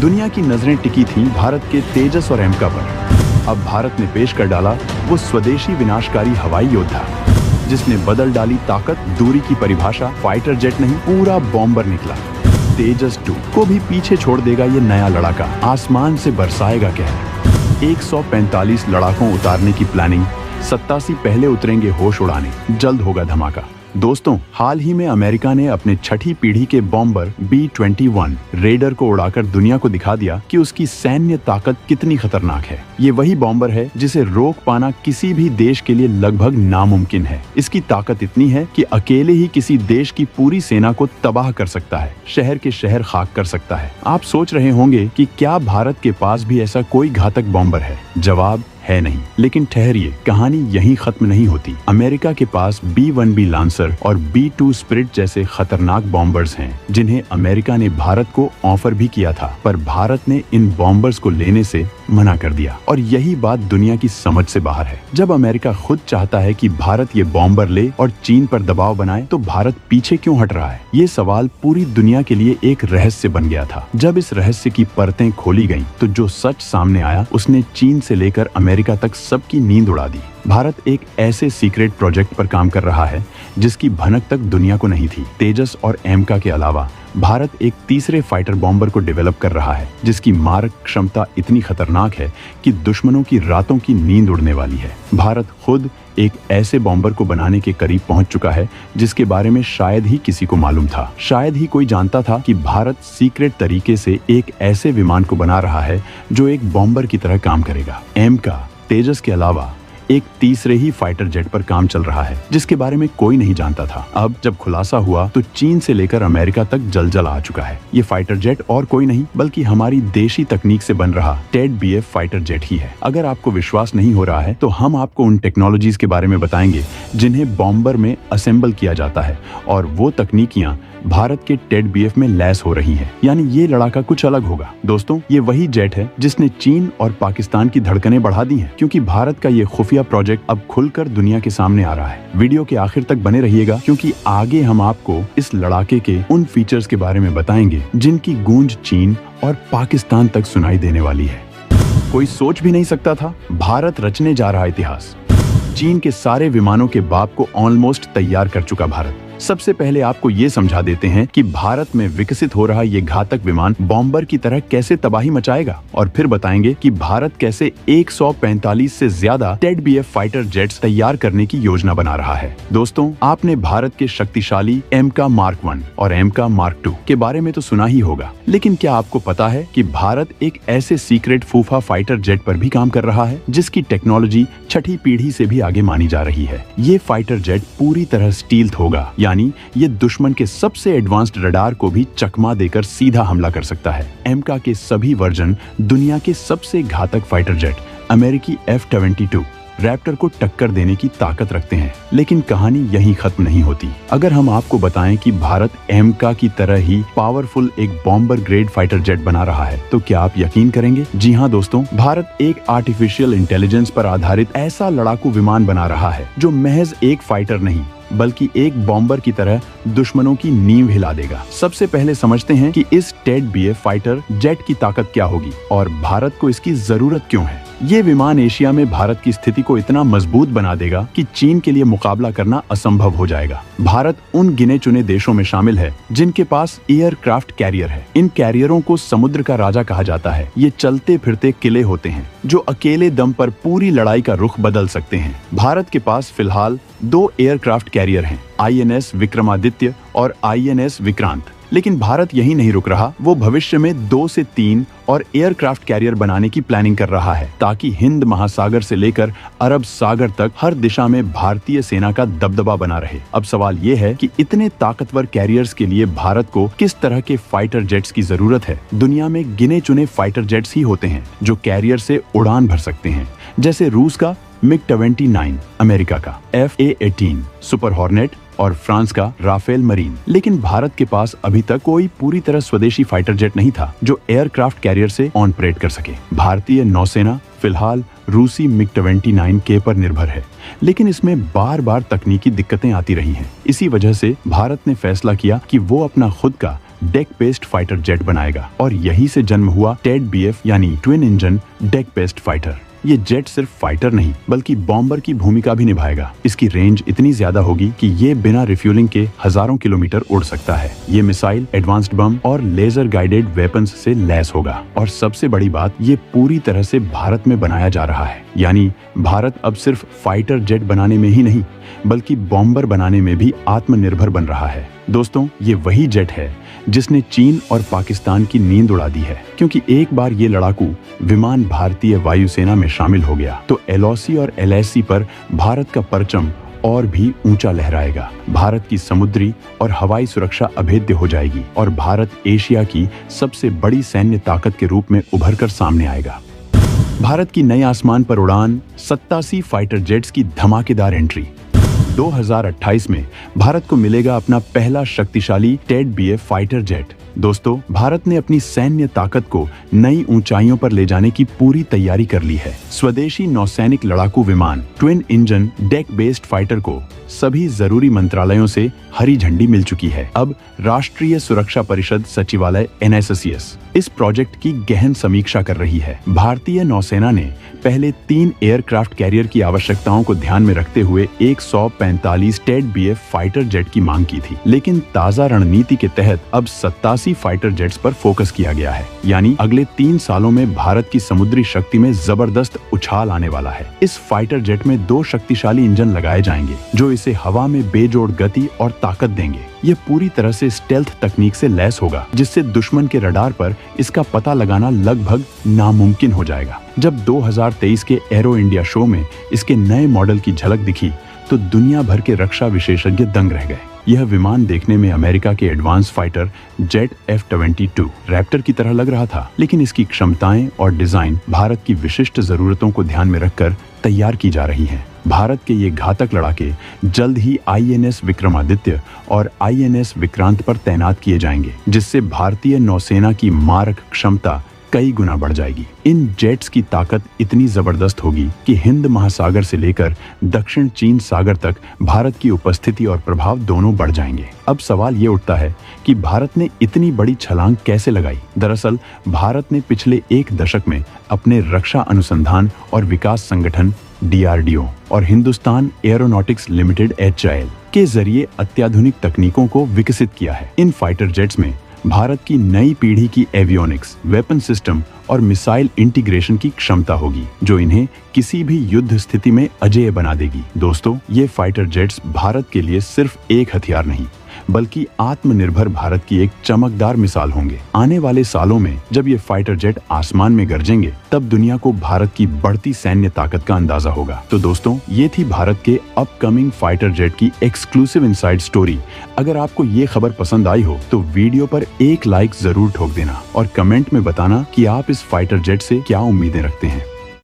दुनिया की नजरें टिकी थीं भारत के तेजस और एमका पर। अब भारत ने पेश कर डाला वो स्वदेशी विनाशकारी हवाई योद्धा, जिसने बदल डाली ताकत, दूरी की परिभाषा। फाइटर जेट नहीं, पूरा बॉम्बर निकला। तेजस 2 को भी पीछे छोड़ देगा ये नया लड़ाका, आसमान से बरसाएगा कहर। 145 लड़ाकों उतारने की प्लानिंग, 87 पहले उतरेंगे होश उड़ाने, जल्द होगा धमाका। दोस्तों, हाल ही में अमेरिका ने अपने छठी पीढ़ी के बॉम्बर B-21 रेडर को उड़ाकर दुनिया को दिखा दिया कि उसकी सैन्य ताकत कितनी खतरनाक है। ये वही बॉम्बर है जिसे रोक पाना किसी भी देश के लिए लगभग नामुमकिन है। इसकी ताकत इतनी है कि अकेले ही किसी देश की पूरी सेना को तबाह कर सकता है, शहर के शहर खाक कर सकता है। आप सोच रहे होंगे कि क्या भारत के पास भी ऐसा कोई घातक बॉम्बर है? जवाब है नहीं। लेकिन ठहरिए, कहानी यहीं खत्म नहीं होती। अमेरिका के पास B-1B लांसर और B-2 स्पिरिट जैसे खतरनाक बॉम्बर्स हैं, जिन्हें अमेरिका ने भारत को ऑफर भी किया था, पर भारत ने इन बॉम्बर्स को लेने से मना कर दिया। और यही बात दुनिया की समझ से बाहर है। जब अमेरिका खुद चाहता है कि भारत ये बॉम्बर ले और चीन पर दबाव बनाए, तो भारत पीछे क्यों हट रहा है? ये सवाल पूरी दुनिया के लिए एक रहस्य बन गया था। जब इस रहस्य की परतें खोली गईं, तो जो सच सामने आया उसने चीन से लेकर अमेरिका तक सबकी नींद उड़ा दी। भारत एक ऐसे सीक्रेट प्रोजेक्ट पर काम कर रहा है जिसकी भनक तक दुनिया को नहीं थी। तेजस और एमका के अलावा भारत एक तीसरे फाइटर बॉम्बर को डेवलप कर रहा है, जिसकी मारक क्षमता इतनी खतरनाक है कि दुश्मनों की रातों की नींद उड़ने वाली है। भारत खुद एक ऐसे बॉम्बर को बनाने के करीब पहुंच चुका है जिसके बारे में शायद ही किसी को मालूम था। शायद ही कोई जानता था कि भारत सीक्रेट तरीके से एक ऐसे विमान को बना रहा है जो एक बॉम्बर की तरह काम करेगा। एमका, तेजस के अलावा एक तीसरे ही फाइटर जेट पर काम चल रहा है जिसके बारे में कोई नहीं जानता था। अब जब खुलासा हुआ तो चीन से लेकर अमेरिका तक जल आ चुका है। ये फाइटर जेट और कोई नहीं बल्कि हमारी देशी तकनीक से बन रहा टेड BF फाइटर जेट ही है। अगर आपको विश्वास नहीं हो रहा है तो हम आपको उन टेक्नोलॉजीज के बारे में बताएंगे जिन्हें बॉम्बर में असेंबल किया जाता है, और वो तकनीकियां भारत के टेड BF में लैस हो रही हैं। यानी ये लड़ाका कुछ अलग होगा। दोस्तों, ये वही जेट है जिसने चीन और पाकिस्तान की धड़कनें बढ़ा दी हैं, क्योंकि भारत का ये खुफिया प्रोजेक्ट अब खुलकर दुनिया के सामने आ रहा है। वीडियो के आखिर तक बने रहिएगा, क्योंकि आगे हम आपको इस लड़ाके के उन फीचर्स के बारे में बताएंगे जिनकी गूंज चीन और पाकिस्तान तक सुनाई देने वाली है। कोई सोच भी नहीं सकता था भारत रचने जा रहा इतिहास। चीन के सारे विमानों के बाप को ऑलमोस्ट तैयार कर चुका भारत। सबसे पहले आपको ये समझा देते हैं कि भारत में विकसित हो रहा ये घातक विमान बॉम्बर की तरह कैसे तबाही मचाएगा, और फिर बताएंगे कि भारत कैसे 145 से ज्यादा टेड BF फाइटर जेट्स तैयार करने की योजना बना रहा है। दोस्तों, आपने भारत के शक्तिशाली एमका मार्क 1 और एमका मार्क 2 के बारे में तो सुना ही होगा, लेकिन क्या आपको पता है कि भारत एक ऐसे सीक्रेट फूफा फाइटर जेट पर भी काम कर रहा है जिसकी टेक्नोलॉजी छठी पीढ़ी से भी आगे मानी जा रही है। ये फाइटर जेट पूरी तरह स्टील्थ होगा, यानी ये दुश्मन के सबसे एडवांस्ड रडार को भी चकमा देकर सीधा हमला कर सकता है। एमका के सभी वर्जन दुनिया के सबसे घातक फाइटर जेट अमेरिकी F-22 रैप्टर को टक्कर देने की ताकत रखते हैं। लेकिन कहानी यहीं खत्म नहीं होती। अगर हम आपको बताएं कि भारत एमका की तरह ही पावरफुल एक बॉम्बर ग्रेड फाइटर जेट बना रहा है, तो क्या आप यकीन करेंगे? जी हाँ दोस्तों, भारत एक आर्टिफिशियल इंटेलिजेंस पर आधारित ऐसा लड़ाकू विमान बना रहा है जो महज एक फाइटर नहीं बल्कि एक बॉम्बर की तरह दुश्मनों की नींव हिला देगा। सबसे पहले समझते हैं कि इस टेड BF फाइटर जेट की ताकत क्या होगी और भारत को इसकी जरूरत क्यों है। ये विमान एशिया में भारत की स्थिति को इतना मजबूत बना देगा कि चीन के लिए मुकाबला करना असंभव हो जाएगा। भारत उन गिने चुने देशों में शामिल है जिनके पास एयरक्राफ्ट कैरियर है। इन कैरियरों को समुद्र का राजा कहा जाता है। ये चलते फिरते किले होते हैं जो अकेले दम पर पूरी लड़ाई का रुख बदल सकते हैं। भारत के पास फिलहाल 2 एयरक्राफ्ट कैरियर हैं, INS विक्रमादित्य और INS विक्रांत। लेकिन भारत यही नहीं रुक रहा, वो भविष्य में 2 से 3 और एयरक्राफ्ट कैरियर बनाने की प्लानिंग कर रहा है, ताकि हिंद महासागर से लेकर अरब सागर तक हर दिशा में भारतीय सेना का दबदबा बना रहे। अब सवाल ये है कि इतने ताकतवर कैरियर्स के लिए भारत को किस तरह के फाइटर जेट्स की जरूरत है। दुनिया में गिने चुने फाइटर जेट्स ही होते हैं जो कैरियर से उड़ान भर सकते हैं, जैसे रूस का MiG-29, अमेरिका का FA-18 सुपर हॉर्नेट और फ्रांस का राफेल मरीन। लेकिन भारत के पास अभी तक कोई पूरी तरह स्वदेशी फाइटर जेट नहीं था जो एयरक्राफ्ट कैरियर से ऑपरेट कर सके। भारतीय नौसेना फिलहाल रूसी MiG-29K पर निर्भर है, लेकिन इसमें बार बार तकनीकी दिक्कतें आती रही हैं। इसी वजह से भारत ने फैसला किया कि वो अपना खुद का डेक बेस्ड फाइटर जेट बनाएगा और यहीं से जन्म हुआ टेड BF यानी twin engine deck based fighter. ये जेट सिर्फ फाइटर नहीं बल्कि बॉम्बर की भूमिका भी निभाएगा। इसकी रेंज इतनी ज्यादा होगी कि ये बिना रिफ्यूलिंग के हजारों किलोमीटर उड़ सकता है। ये मिसाइल, एडवांस्ड बम और लेजर गाइडेड वेपन्स से लैस होगा और सबसे बड़ी बात, ये पूरी तरह से भारत में बनाया जा रहा है। यानी भारत अब सिर्फ फाइटर जेट बनाने में ही नहीं बल्कि बॉम्बर बनाने में भी आत्मनिर्भर बन रहा है। दोस्तों, ये वही जेट है जिसने चीन और पाकिस्तान की नींद उड़ा दी है, क्योंकि एक बार ये लड़ाकू विमान भारतीय वायुसेना में शामिल हो गया तो LOC और LAC पर भारत का परचम और भी ऊंचा लहराएगा। भारत की समुद्री और हवाई सुरक्षा अभेद्य हो जाएगी और भारत एशिया की सबसे बड़ी सैन्य ताकत के रूप में उभर कर सामने आएगा। भारत की नए आसमान पर उड़ान, 87 फाइटर जेट्स की धमाकेदार एंट्री। 2028 में भारत को मिलेगा अपना पहला शक्तिशाली टेड BF फाइटर जेट। दोस्तों, भारत ने अपनी सैन्य ताकत को नई ऊंचाइयों पर ले जाने की पूरी तैयारी कर ली है। स्वदेशी नौसैनिक लड़ाकू विमान twin engine deck based fighter को सभी जरूरी मंत्रालयों से हरी झंडी मिल चुकी है। अब राष्ट्रीय सुरक्षा परिषद सचिवालय NSCS इस प्रोजेक्ट की गहन समीक्षा कर रही है। भारतीय नौसेना ने पहले 3 एयरक्राफ्ट कैरियर की आवश्यकताओं को ध्यान में रखते हुए 145 टेड BF फाइटर जेट की मांग की थी, लेकिन ताजा रणनीति के तहत अब 87 फाइटर जेट्स पर फोकस किया गया है। यानी अगले 3 सालों में भारत की समुद्री शक्ति में जबरदस्त उछाल आने वाला है। इस फाइटर जेट में 2 शक्तिशाली इंजन लगाए जाएंगे जो इसे हवा में बेजोड़ गति और ताकत देंगे। ये पूरी तरह से स्टेल्थ तकनीक से लैस होगा, जिससे दुश्मन के रडार पर इसका पता लगाना लगभग नामुमकिन हो जाएगा। जब 2023 के एरो इंडिया शो में इसके नए मॉडल की झलक दिखी तो दुनिया भर के रक्षा विशेषज्ञ दंग रह गए। यह विमान देखने में अमेरिका के advance fighter jet F-22 Raptor की तरह लग रहा था, लेकिन इसकी क्षमताएं और डिजाइन भारत की विशिष्ट जरूरतों को ध्यान में रखकर तैयार की जा रही हैं। भारत के ये घातक लड़ाके जल्द ही INS विक्रमादित्य और INS विक्रांत पर तैनात किए जाएंगे, जिससे भारतीय नौसेना की मारक क्षमता कई गुना बढ़ जाएगी। इन जेट्स की ताकत इतनी जबरदस्त होगी कि हिंद महासागर से लेकर दक्षिण चीन सागर तक भारत की उपस्थिति और प्रभाव दोनों बढ़ जाएंगे। अब सवाल ये उठता है कि भारत ने इतनी बड़ी छलांग कैसे लगाई। दरअसल भारत ने पिछले 1 दशक में अपने रक्षा अनुसंधान और विकास संगठन DRDO और हिंदुस्तान एरोनॉटिक्स लिमिटेड HAL के जरिए अत्याधुनिक तकनीकों को विकसित किया है। इन फाइटर जेट्स में भारत की नई पीढ़ी की एवियोनिक्स, वेपन सिस्टम और मिसाइल इंटीग्रेशन की क्षमता होगी, जो इन्हें किसी भी युद्ध स्थिति में अजेय बना देगी। दोस्तों, ये फाइटर जेट्स भारत के लिए सिर्फ एक हथियार नहीं बल्कि आत्मनिर्भर भारत की एक चमकदार मिसाल होंगे। आने वाले सालों में जब ये फाइटर जेट आसमान में गरजेंगे, तब दुनिया को भारत की बढ़ती सैन्य ताकत का अंदाजा होगा। तो दोस्तों, ये थी भारत के अपकमिंग फाइटर जेट की एक्सक्लूसिव इनसाइड स्टोरी। अगर आपको ये खबर पसंद आई हो तो वीडियो पर एक लाइक जरूर ठोक देना और कमेंट में बताना कि आप इस फाइटर जेट से क्या उम्मीदें रखते हैं।